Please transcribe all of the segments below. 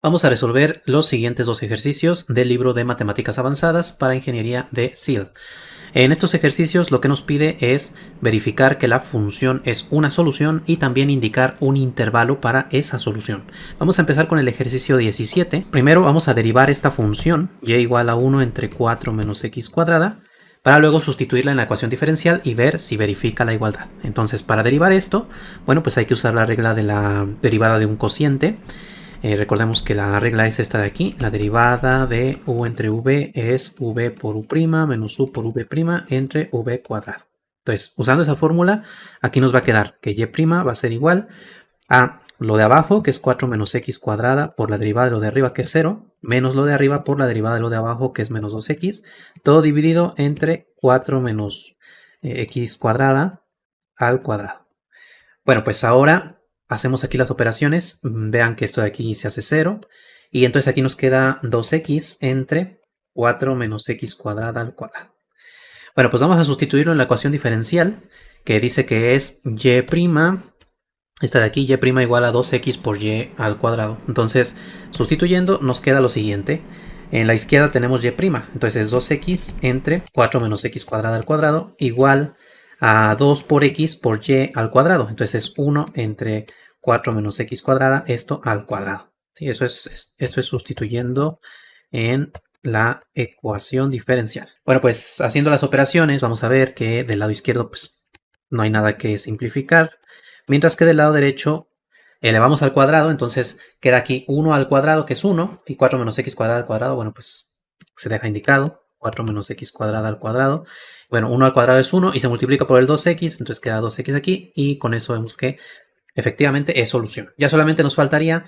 Vamos a resolver los siguientes dos ejercicios del libro de Matemáticas Avanzadas para Ingeniería de SEAL. En estos ejercicios lo que nos pide es verificar que la función es una solución y también indicar un intervalo para esa solución. Vamos a empezar con el ejercicio 17. Primero vamos a derivar esta función y igual a 1 entre 4 menos x cuadrada para luego sustituirla en la ecuación diferencial y ver si verifica la igualdad. Entonces, para derivar esto, bueno, pues hay que usar la regla de la derivada de un cociente. Recordemos que la regla es esta de aquí. La derivada de u entre v es v por u' menos u por v' entre v cuadrado. Entonces, usando esa fórmula, aquí nos va a quedar que y' va a ser igual a lo de abajo, que es 4 menos x cuadrada, por la derivada de lo de arriba, que es 0, menos lo de arriba por la derivada de lo de abajo, que es menos 2x, todo dividido entre 4 menos x cuadrada al cuadrado. Bueno, pues ahora hacemos aquí las operaciones. Vean que esto de aquí se hace 0. Y entonces aquí nos queda 2x entre 4 menos x cuadrada al cuadrado. Bueno, pues vamos a sustituirlo en la ecuación diferencial, que dice que es y', esta de aquí, y' igual a 2x por y al cuadrado. Entonces, sustituyendo, nos queda lo siguiente. En la izquierda tenemos y', entonces es 2x entre 4 menos x cuadrada al cuadrado igual a 2 por x por y al cuadrado. Entonces es 1 entre 4 menos x cuadrada, esto al cuadrado. ¿Sí? Esto es sustituyendo en la ecuación diferencial. Bueno, pues haciendo las operaciones vamos a ver que del lado izquierdo pues no hay nada que simplificar, mientras que del lado derecho elevamos al cuadrado, entonces queda aquí 1 al cuadrado, que es 1, y 4 menos x cuadrada al cuadrado, bueno, pues se deja indicado, 4 menos x cuadrada al cuadrado. Bueno, 1 al cuadrado es 1 y se multiplica por el 2x, entonces queda 2x aquí, y con eso vemos que efectivamente es solución. Ya solamente nos faltaría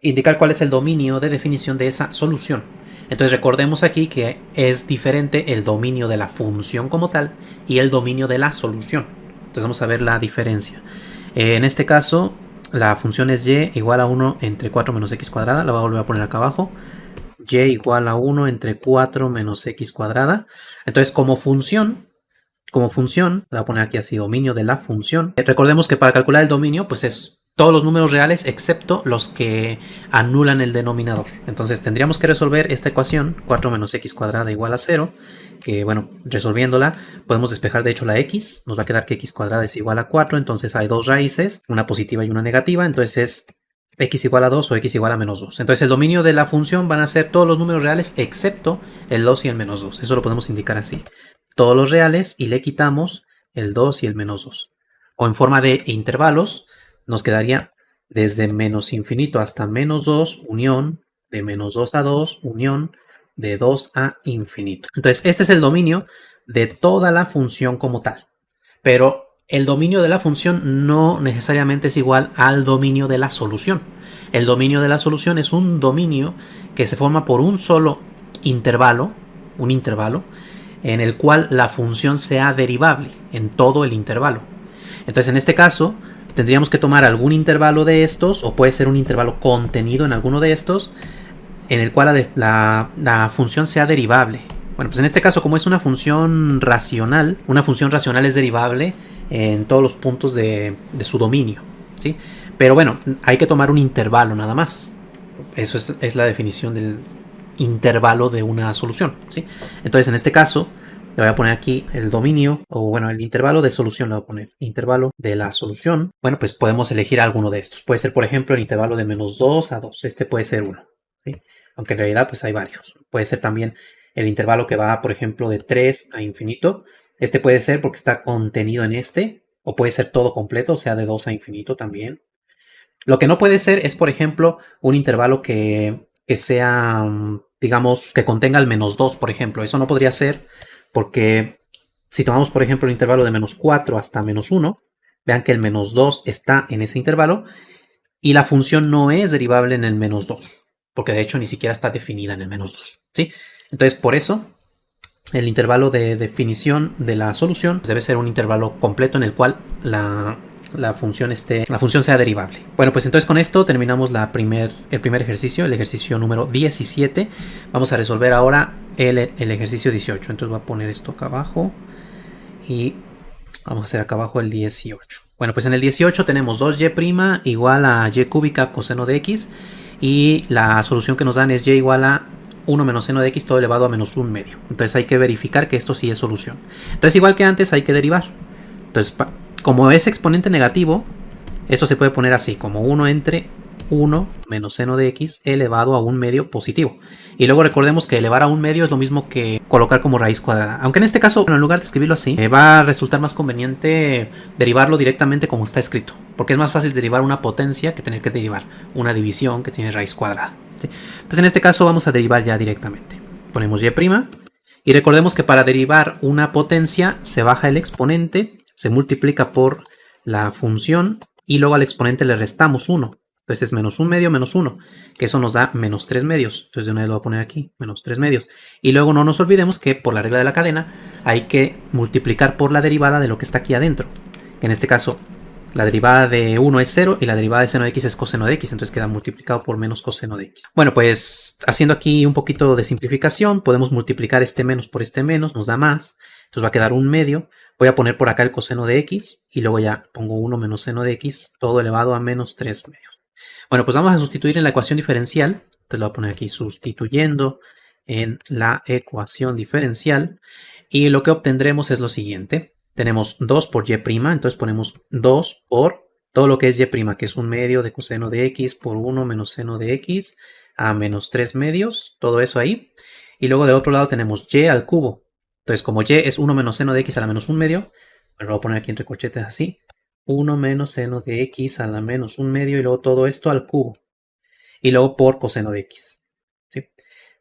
indicar cuál es el dominio de definición de esa solución. Entonces recordemos aquí que es diferente el dominio de la función como tal y el dominio de la solución. Entonces vamos a ver la diferencia. En este caso, la función es y igual a 1 entre 4 menos x cuadrada. La voy a volver a poner acá abajo. Y igual a 1 entre 4 menos x cuadrada. Entonces, como función, la voy a poner aquí así, dominio de la función. Recordemos que para calcular el dominio, pues es todos los números reales excepto los que anulan el denominador. Entonces tendríamos que resolver esta ecuación, 4 menos x cuadrada igual a 0, que bueno, resolviéndola podemos despejar de hecho la x, nos va a quedar que x cuadrada es igual a 4, entonces hay dos raíces, una positiva y una negativa, entonces es x igual a 2 o x igual a menos 2. Entonces el dominio de la función van a ser todos los números reales excepto el 2 y el menos 2. Eso lo podemos indicar así. Todos los reales y le quitamos el 2 y el menos 2. O en forma de intervalos nos quedaría desde menos infinito hasta menos 2, unión, de menos 2 a 2, unión, de 2 a infinito. Entonces este es el dominio de toda la función como tal. Pero el dominio de la función no necesariamente es igual al dominio de la solución. El dominio de la solución es un dominio que se forma por un solo intervalo, en el cual la función sea derivable en todo el intervalo. Entonces, en este caso, tendríamos que tomar algún intervalo de estos, o puede ser un intervalo contenido en alguno de estos, en el cual la función sea derivable. Bueno, pues en este caso, como es una función racional es derivable en todos los puntos de su dominio, ¿sí? Pero bueno, hay que tomar un intervalo nada más. Eso es la definición del intervalo de una solución, ¿sí? Entonces, en este caso, le voy a poner aquí el dominio, o bueno, el intervalo de solución, le voy a poner intervalo de la solución. Bueno, pues podemos elegir alguno de estos. Puede ser, por ejemplo, el intervalo de menos 2 a 2. Este puede ser uno, ¿sí? Aunque en realidad, pues hay varios. Puede ser también el intervalo que va, por ejemplo, de 3 a infinito. Este puede ser porque está contenido en este, o puede ser todo completo, o sea, de 2 a infinito también. Lo que no puede ser es, por ejemplo, un intervalo que sea, digamos, que contenga el menos 2, por ejemplo. Eso no podría ser porque si tomamos, por ejemplo, el intervalo de menos 4 hasta menos 1, vean que el menos 2 está en ese intervalo y la función no es derivable en el menos 2, porque de hecho ni siquiera está definida en el menos 2, ¿sí? Entonces, por eso, el intervalo de definición de la solución debe ser un intervalo completo en el cual la función sea derivable. Bueno, pues entonces con esto terminamos el primer ejercicio, el ejercicio número 17. Vamos a resolver ahora el ejercicio 18. Entonces voy a poner esto acá abajo y vamos a hacer acá abajo el 18. Bueno, pues en el 18 tenemos 2y' igual a y cúbica coseno de x y la solución que nos dan es y igual a 1 menos seno de x todo elevado a menos 1 medio. Entonces hay que verificar que esto sí es solución. Entonces igual que antes hay que derivar. Entonces como es exponente negativo, eso se puede poner así, como 1 entre 1 menos seno de x elevado a 1 medio positivo. Y luego recordemos que elevar a 1 medio es lo mismo que colocar como raíz cuadrada. Aunque en este caso, en lugar de escribirlo así, va a resultar más conveniente derivarlo directamente como está escrito. Porque es más fácil derivar una potencia que tener que derivar una división que tiene raíz cuadrada, ¿sí? Entonces en este caso vamos a derivar ya directamente. Ponemos y'. Y recordemos que para derivar una potencia se baja el exponente, se multiplica por la función y luego al exponente le restamos 1. Entonces es menos 1 medio menos 1, que eso nos da menos 3 medios. Entonces de una vez lo voy a poner aquí, menos 3 medios. Y luego no nos olvidemos que por la regla de la cadena hay que multiplicar por la derivada de lo que está aquí adentro. Que en este caso la derivada de 1 es 0 y la derivada de seno de x es coseno de x. Entonces queda multiplicado por menos coseno de x. Bueno, pues haciendo aquí un poquito de simplificación, podemos multiplicar este menos por este menos, nos da más. Entonces va a quedar 1 medio. Voy a poner por acá el coseno de x y luego ya pongo 1 menos seno de x todo elevado a menos 3 medios. Bueno, pues vamos a sustituir en la ecuación diferencial. Entonces lo voy a poner aquí sustituyendo en la ecuación diferencial. Y lo que obtendremos es lo siguiente. Tenemos 2 por y', entonces ponemos 2 por todo lo que es y', que es 1 medio de coseno de x por 1 menos seno de x a menos 3 medios. Todo eso ahí. Y luego del otro lado tenemos y al cubo. Entonces como y es 1 menos seno de x a la menos 1 medio, lo voy a poner aquí entre corchetes así. 1 menos seno de x a la menos 1 medio y luego todo esto al cubo. Y luego por coseno de x. ¿Sí?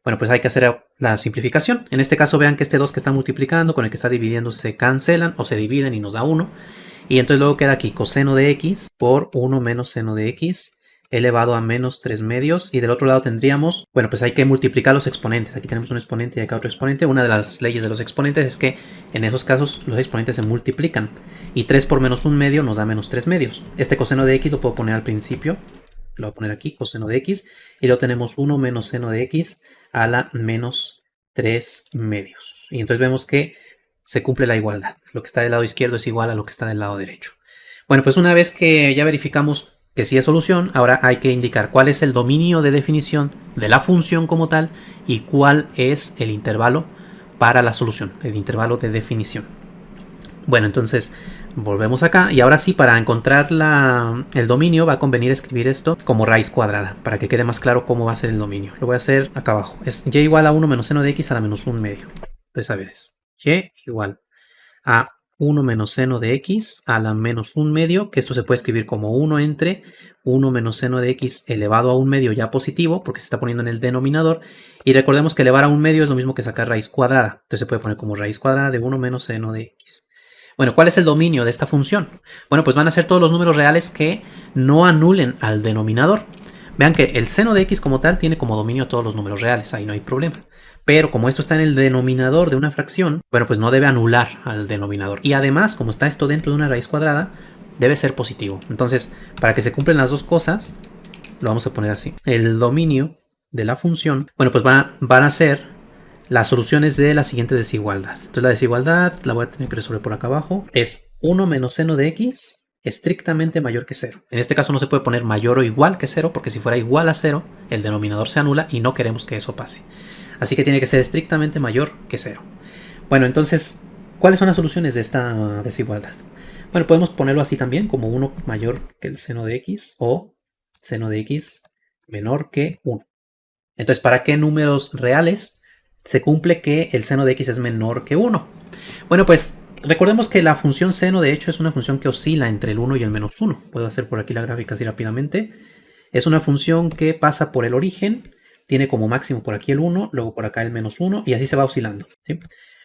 Bueno, pues hay que hacer la simplificación. En este caso vean que este 2 que está multiplicando con el que está dividiendo se cancelan o se dividen y nos da 1. Y entonces luego queda aquí coseno de x por 1 menos seno de x elevado a menos 3 medios. Y del otro lado tendríamos, bueno, pues hay que multiplicar los exponentes. Aquí tenemos un exponente y acá otro exponente. Una de las leyes de los exponentes es que en esos casos los exponentes se multiplican. Y 3 por menos 1 medio nos da menos 3 medios. Este coseno de x lo puedo poner al principio. Lo voy a poner aquí, coseno de x. Y luego tenemos 1 menos seno de x a la menos 3 medios. Y entonces vemos que se cumple la igualdad. Lo que está del lado izquierdo es igual a lo que está del lado derecho. Bueno, pues una vez que ya verificamos que sí es solución, ahora hay que indicar cuál es el dominio de definición de la función como tal y cuál es el intervalo para la solución, el intervalo de definición. Bueno, entonces volvemos acá y ahora sí, para encontrar el dominio va a convenir escribir esto como raíz cuadrada para que quede más claro cómo va a ser el dominio. Lo voy a hacer acá abajo. Es y igual a 1 menos seno de x a la menos 1 medio. Entonces a ver, es y igual a 1 menos seno de x a la menos 1 medio, que esto se puede escribir como 1 entre 1 menos seno de x elevado a 1 medio ya positivo, porque se está poniendo en el denominador. Y recordemos que elevar a 1 medio es lo mismo que sacar raíz cuadrada. Entonces se puede poner como raíz cuadrada de 1 menos seno de x. Bueno, ¿cuál es el dominio de esta función? Bueno, pues van a ser todos los números reales que no anulen al denominador. Vean que el seno de x como tal tiene como dominio todos los números reales, ahí no hay problema. Pero como esto está en el denominador de una fracción, bueno, pues no debe anular al denominador. Y además, como está esto dentro de una raíz cuadrada, debe ser positivo. Entonces, para que se cumplan las dos cosas, lo vamos a poner así. El dominio de la función, bueno, pues van a ser las soluciones de la siguiente desigualdad. Entonces la desigualdad, la voy a tener que resolver por acá abajo, es 1 menos seno de x estrictamente mayor que 0. En este caso no se puede poner mayor o igual que 0, porque si fuera igual a 0, el denominador se anula y no queremos que eso pase. Así que tiene que ser estrictamente mayor que 0. Bueno, entonces, ¿cuáles son las soluciones de esta desigualdad? Bueno, podemos ponerlo así también, como 1 mayor que el seno de x o seno de x menor que 1. Entonces, ¿para qué números reales se cumple que el seno de x es menor que 1? Bueno, pues recordemos que la función seno de hecho es una función que oscila entre el 1 y el menos 1. Puedo hacer por aquí la gráfica así rápidamente. Es una función que pasa por el origen, tiene como máximo por aquí el 1, luego por acá el menos 1 y así se va oscilando, ¿sí?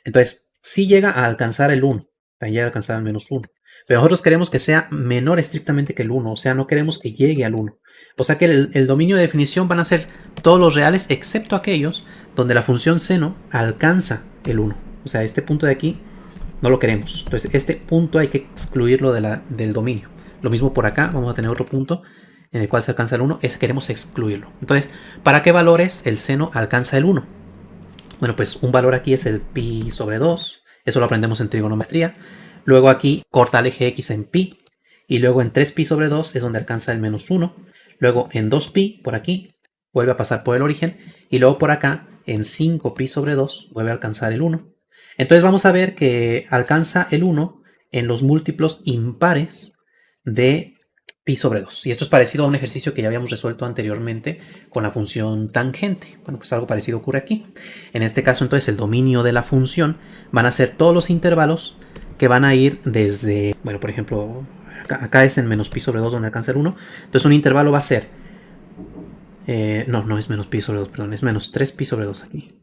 Entonces, sí llega a alcanzar el 1, también llega a alcanzar el menos 1. Pero nosotros queremos que sea menor estrictamente que el 1, o sea, no queremos que llegue al 1. O sea que el dominio de definición van a ser todos los reales excepto aquellos donde la función seno alcanza el 1. O sea, este punto de aquí no lo queremos. Entonces, este punto hay que excluirlo del dominio. Lo mismo por acá, vamos a tener otro punto en el cual se alcanza el 1, ese queremos excluirlo. Entonces, ¿para qué valores el seno alcanza el 1? Bueno, pues un valor aquí es el pi sobre 2, eso lo aprendemos en trigonometría. Luego aquí corta el eje x en pi, y luego en 3pi sobre 2 es donde alcanza el menos 1. Luego en 2pi, por aquí, vuelve a pasar por el origen y luego por acá en 5pi/2 vuelve a alcanzar el 1. Entonces vamos a ver que alcanza el 1 en los múltiplos impares de pi/2. Y esto es parecido a un ejercicio que ya habíamos resuelto anteriormente con la función tangente. Bueno, pues algo parecido ocurre aquí. En este caso, entonces, el dominio de la función van a ser todos los intervalos que van a ir desde, bueno, por ejemplo, acá es en -pi/2 donde alcanza el 1. Entonces un intervalo va a ser, no es -pi/2, perdón, es -3pi/2 aquí.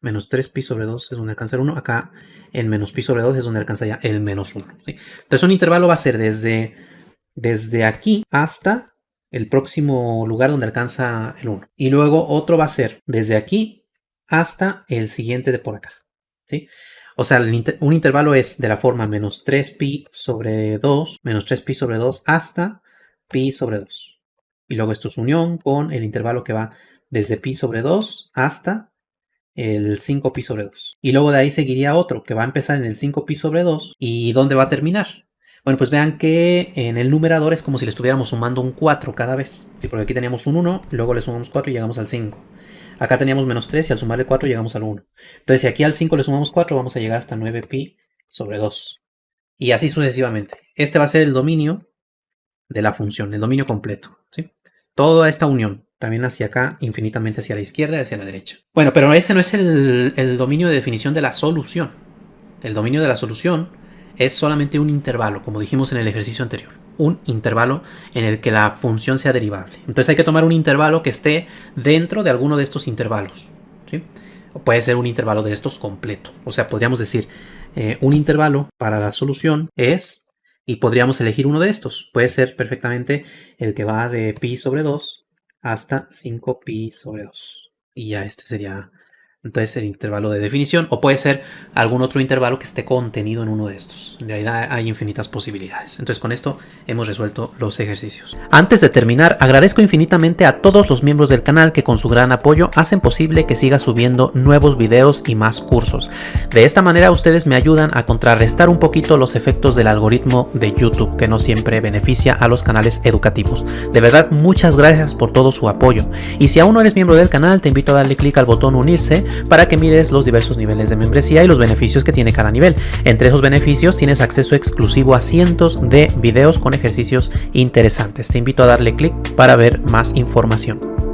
-3pi/2 es donde alcanza el 1. Acá en -pi/2 es donde alcanza ya el -1. ¿Sí? Entonces un intervalo va a ser desde aquí hasta el próximo lugar donde alcanza el 1. Y luego otro va a ser desde aquí hasta el siguiente de por acá. ¿Sí? O sea, un intervalo es de la forma -3pi/2 hasta pi/2. Y luego esto es unión con el intervalo que va desde pi/2 hasta el 5pi/2. Y luego de ahí seguiría otro que va a empezar en el 5pi/2. ¿Y dónde va a terminar? Bueno, pues vean que en el numerador es como si le estuviéramos sumando un 4 cada vez. Sí, porque aquí teníamos un 1, luego le sumamos 4 y llegamos al 5. Acá teníamos -3 y al sumarle 4 llegamos al 1. Entonces si aquí al 5 le sumamos 4 vamos a llegar hasta 9pi/2. Y así sucesivamente. Este va a ser el dominio de la función, el dominio completo. ¿Sí? Toda esta unión, también hacia acá, infinitamente hacia la izquierda y hacia la derecha. Bueno, pero ese no es el dominio de definición de la solución. El dominio de la solución es solamente un intervalo, como dijimos en el ejercicio anterior. Un intervalo en el que la función sea derivable. Entonces hay que tomar un intervalo que esté dentro de alguno de estos intervalos. ¿Sí? O puede ser un intervalo de estos completo. O sea, podríamos decir, un intervalo para la solución es, y podríamos elegir uno de estos. Puede ser perfectamente el que va de pi/2 hasta 5pi/2. Y ya este sería entonces el intervalo de definición, o puede ser algún otro intervalo que esté contenido en uno de estos. En realidad hay infinitas posibilidades. Entonces con esto hemos resuelto los ejercicios. Antes de terminar, agradezco infinitamente a todos los miembros del canal que con su gran apoyo hacen posible que siga subiendo nuevos videos y más cursos. De esta manera ustedes me ayudan a contrarrestar un poquito los efectos del algoritmo de YouTube, que no siempre beneficia a los canales educativos. De verdad, muchas gracias por todo su apoyo. Y si aún no eres miembro del canal, te invito a darle clic al botón unirse para que mires los diversos niveles de membresía y los beneficios que tiene cada nivel. Entre esos beneficios tienes acceso exclusivo a cientos de videos con ejercicios interesantes. Te invito a darle clic para ver más información.